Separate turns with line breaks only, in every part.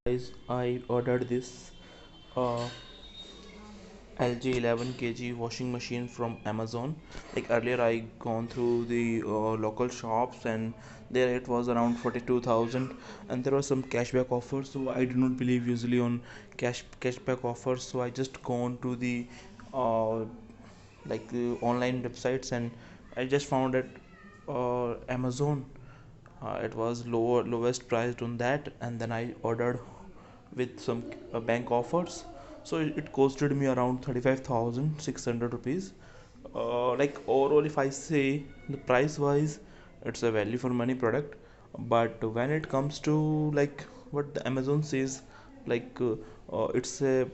Guys, I ordered this uh, LG 11 kg washing machine from Amazon. Like earlier, I gone through the local shops and there it was around 42,000, and there was some cashback offers. So I do not believe usually on cashback offers. So I just gone to the uh, online websites, and I just found that Amazon it was lowest priced on that, and then I ordered with some bank offers. So it costed me around 35,600 rupees. Like overall, if I say the price wise, it's a value for money product. But when it comes to like what the Amazon says, like it's a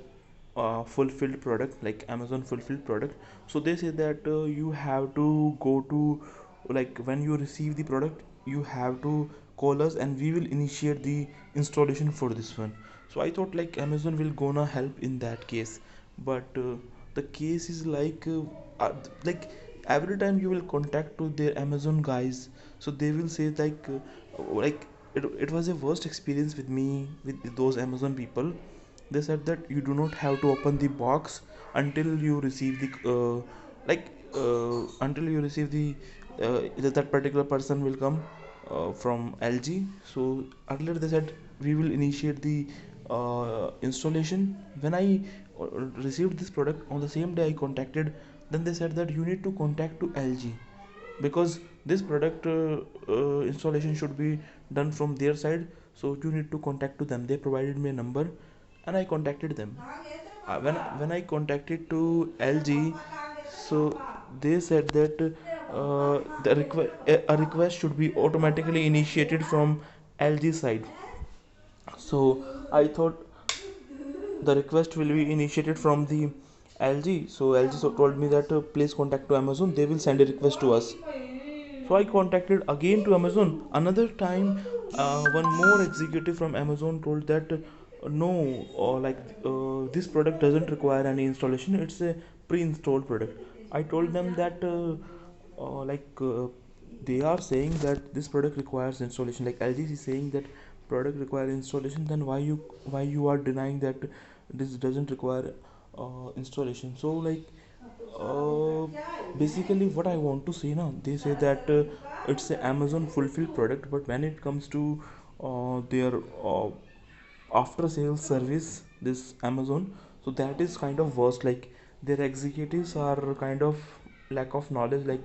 fulfilled product, like Amazon fulfilled product. So they say that you have to go to, like when you receive the product, you have to call us and we will initiate the installation for this one. So I thought like Amazon will gonna help in that case, but the case is like every time you will contact to their Amazon guys, so they will say like it was a worst experience with me with those Amazon people. They said that you do not have to open the box until you receive the until you receive the that particular person will come from LG. So earlier they said we will initiate the installation. When I received this product on the same day I contacted, then they said that you need to contact to LG because this product installation should be done from their side. So you need to contact to them. They provided me a number and I contacted them. When I contacted to LG, so they said that a request should be automatically initiated from LG side. So I thought the request will be initiated from the LG. So LG told me that please contact to Amazon, they will send a request to us. So I contacted again to Amazon. Another time, one more executive from Amazon told that no, this product doesn't require any installation. It's a pre-installed product. I told them that uh, like uh, they are saying that this product requires installation. Like LG is saying that product requires installation. Then why you are denying that this doesn't require installation? So uh, basically what I want to say now, they say that it's a Amazon fulfilled product, but when it comes to their after sales service, this Amazon, so that is kind of worst. Like their executives are kind of lack of knowledge, like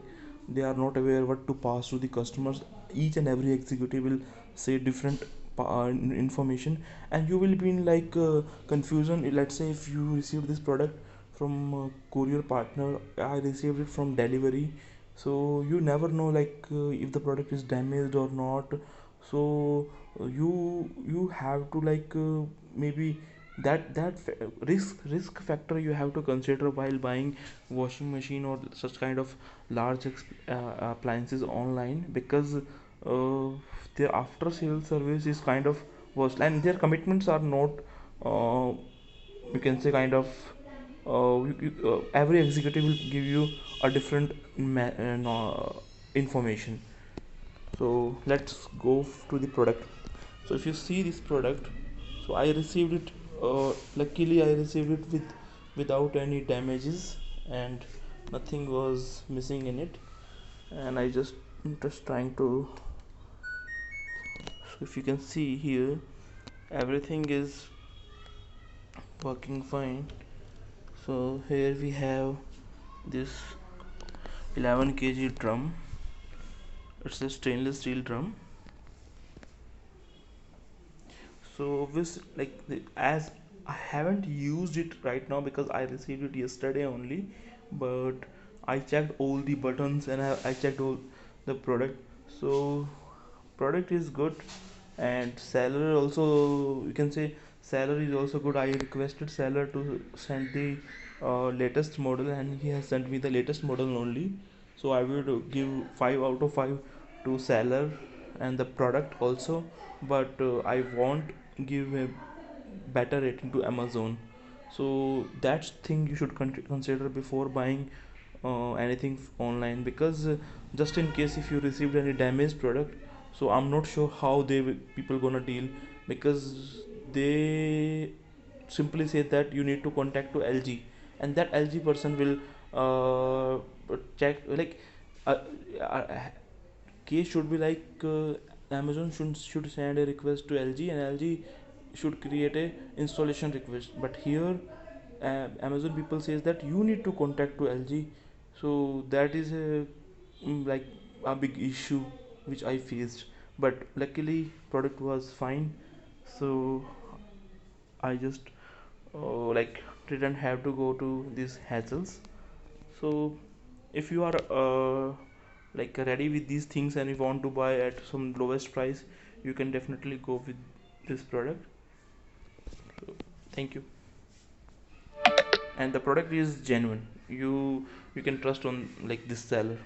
they are not aware what to pass to the customers. Each and every executive will say different information, and you will be in confusion. Let's say if you receive this product from courier partner, I received it from delivery, so you never know if the product is damaged or not. So you have to maybe that risk factor you have to consider while buying washing machine or such kind of large appliances online, because their after sales service is kind of worse, and their commitments are not uh, you can say kind of every executive will give you a different no, information. So let's go to the product. So if you see this product, so I received it, luckily I received it without any damages, and nothing was missing in it. And I just trying to, so if you can see here, everything is working fine. So here we have this 11 kg drum. It's a stainless steel drum. So this as I haven't used it right now because I received it yesterday only, but I checked all the buttons and I checked all the product. So product is good, and seller also, you can say seller is also good. I requested seller to send the latest model, and he has sent me the latest model only. So I would give 5 out of 5 to seller and the product also, but I won't give a better rating to Amazon. So that's thing you should consider before buying anything online, because just in case if you received any damaged product, so I'm not sure how people gonna deal, because they simply say that you need to contact to LG, and that LG person will check like uh, uh, case should be like Amazon should send a request to LG, and LG should create a installation request. But here Amazon people says that you need to contact to LG. So that is a like a big issue which I faced. But luckily product was fine, so I just like didn't have to go to these hassles. So if you are like ready with these things and you want to buy at some lowest price, you can definitely go with this product. So thank you. And the product is genuine. You can trust on like this seller.